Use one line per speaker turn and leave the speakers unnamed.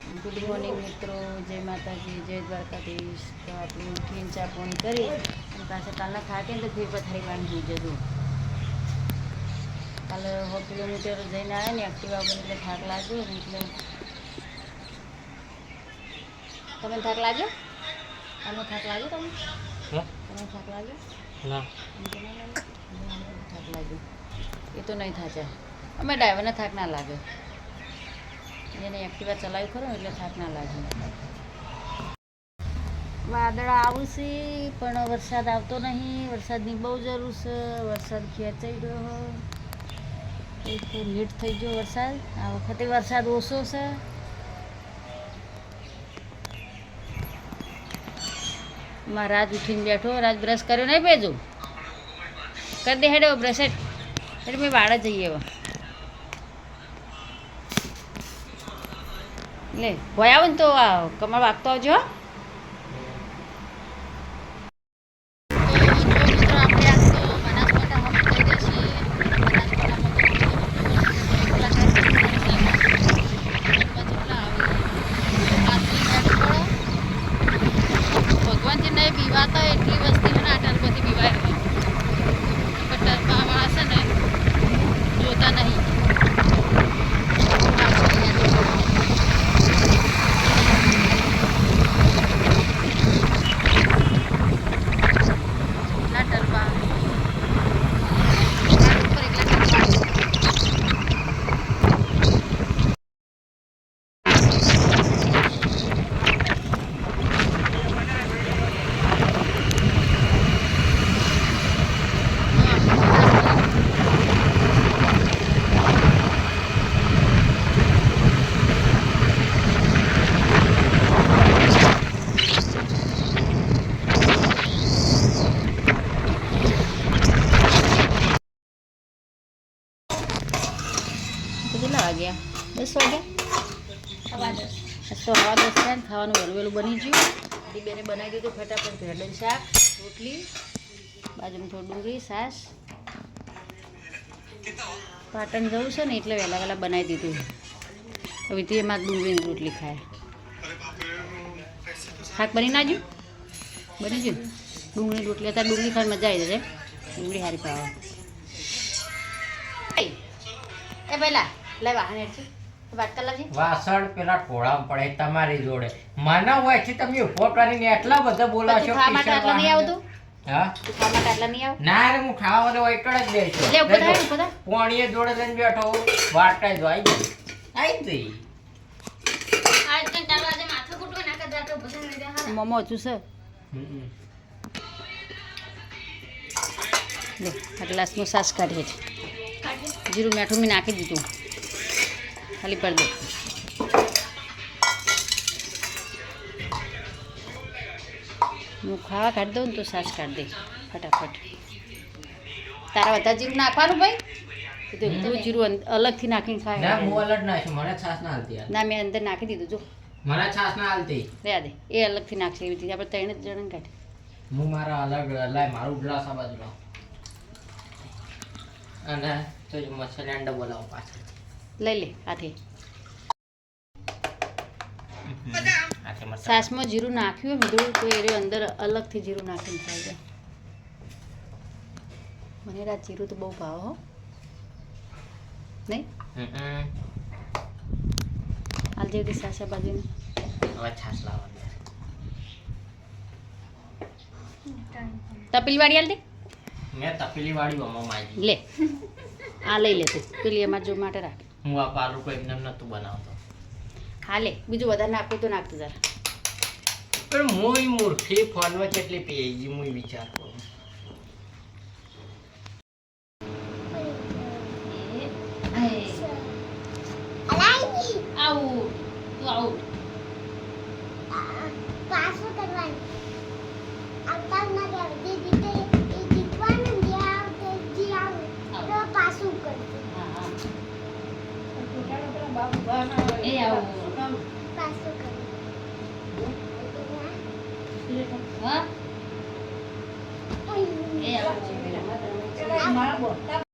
Good morning મિત્રો, જય માતાજી, જય દ્વારકાધીશ. તો આપણે ઉઠીને ચા પાણી કરી અને પાછા કાલના થાકે ને તો ફેર પથારી બાંધી જતું. કાલે 100 કિલોમીટર જઈને આવ્યા ને એક્ટિવા પર એટલે થાક લાગ્યો ને એટલે તમે થાક લાગ્યો? તમે થાક લાગ્યો? તમે થાક લાગ્યો?
ના
થાક લાગ્યો એ તો નહીં થાચે. અમે ડ્રાઈવરને થાક ના લાગે, જેને એક્ટિવા ચલાવ્યું ખરું એટલે થાક ના લાગે. વાદળ આવશે પણ વરસાદ આવતો નહીં. વરસાદની બહુ જરૂર છે. વરસાદ ખેંચાઈ રહ્યો, એક લેટ થઈ ગયો વરસાદ. આ વખતે વરસાદ ઓછો છે. માં રાજ ઉઠીને બેઠો. રાજ બ્રશ કર્યો નહીં ભેજો કરી દે હેડો બ્રશ એટલે મેં વાળા જઈએ હવે. લે ભય આવો ને તો કમર વાગતો આવજો. ભગવાનથી નહીં બીવાતા એટલી વસ્તી છે ને આટલ બધી બીવાય ટરપામાં હશે ને જોતા નહીં. કેટલા વાગ્યા? 10 વાગ્યા. તો હવા 10 થાય ને ખાવાનું વહેલું વહેલું બની ગયું. દીબેને બનાવી દીધું ફટાફટ. ભેળનું શાક, રોટલી, બાજુમાં થોડું ડુંગળી, છાશ. પાટણ જવું છે ને એટલે વહેલા વહેલા બનાવી દીધું. હવે તે એમાં ડુંગળીની રોટલી ખાય. શાક બની ના ગયું? બની ગયું. ડુંગળીની રોટલી અત્યારે ડુંગળી ખાવાની મજા આવી જશે. ડુંગળી સારી ખાવા. એ પહેલા લે વાહન હેડ છે વાત કર લાગી.
વાસણ પેલા ટોળામાં પડે તમારી જોડે. મને હોય છે તમે ઉભો કરીને એટલા બધા બોલા છો.
ખાવા માટે આટલા નહીં આવતું?
હા,
ખાવા માટે આટલા નહીં આવ?
ના રે, હું ખાવા તો એકડ જ દે છું.
લે ઉભો થાય, ઉભો થાય.
પોણીએ જોડે લઈને બેઠો વાર્તા જ આવી ગઈ. આવી ગઈ
આજ કઈ તારો આજે માથું કૂટવા ના કર જાતો ઉભો થઈ જા. હા મમ્મો ઓછું છે. લે આ ગ્લાસનો સાસ કાઢીએ છે. જીરું મીઠું મેં નાખી દીધું, ખાલી પર દે. હું ખાવા કાઢી દઉં ને તો સાસ કાઢી દે ફટાફટ. તારા વધારે જીરું નાખવાનું ભાઈ? તો તું જીરું અલગથી નાખીને ખાય.
ના, હું અલગ નાખું. મને છાસ ના હાલતી યાર.
ના, મેં અંદર નાખી દીધું. જો
મને છાસ ના હાલતી.
રહ્યા દે, એ અલગથી નાખશે. એવી રીતે આપણે 3 જણ કાઢી.
હું મારા અલગ લાય, મારું ગ્લાસ આ બાજુ લાવ. અને તો મસાલા બોલાવો પાછળ.
લઈ લે હાથે. સાસમાં જીરું નાખ્યું હોય મીઠું તો એ અંદર અલગથી જીરું નાખીને ખાઈ જાય. મને રાત જીરું તો બહુ ભાવ હો. નહીં હાલ જેવી સાસા બાજુને
હવે છાસ લાવવાની.
તપેલી વાળી હાલ દે.
મેં તપેલી વાળી મમ્મા
લે આ લઈ લે તું. પેલી અમારે જો માટે રાખ.
હું આ પાલું કોઈ એમને નતું બનાવતો.
હા લે, બીજું વધારે નાખવું તો નાખતું જરા.
પણ હું મૂર્ખી ફોનમાં કેટલી પેજી હું વિચાર કરું. આવું તું આવું
પાછું કરવાનું. આવતા ના ગયા જે જીતે એ જીતવાનું. જે આવતે જે આવે તો પાછું કરજો.
હા હા એ આવું
પાછું કરજો.
હા
ઓય
એ આવું.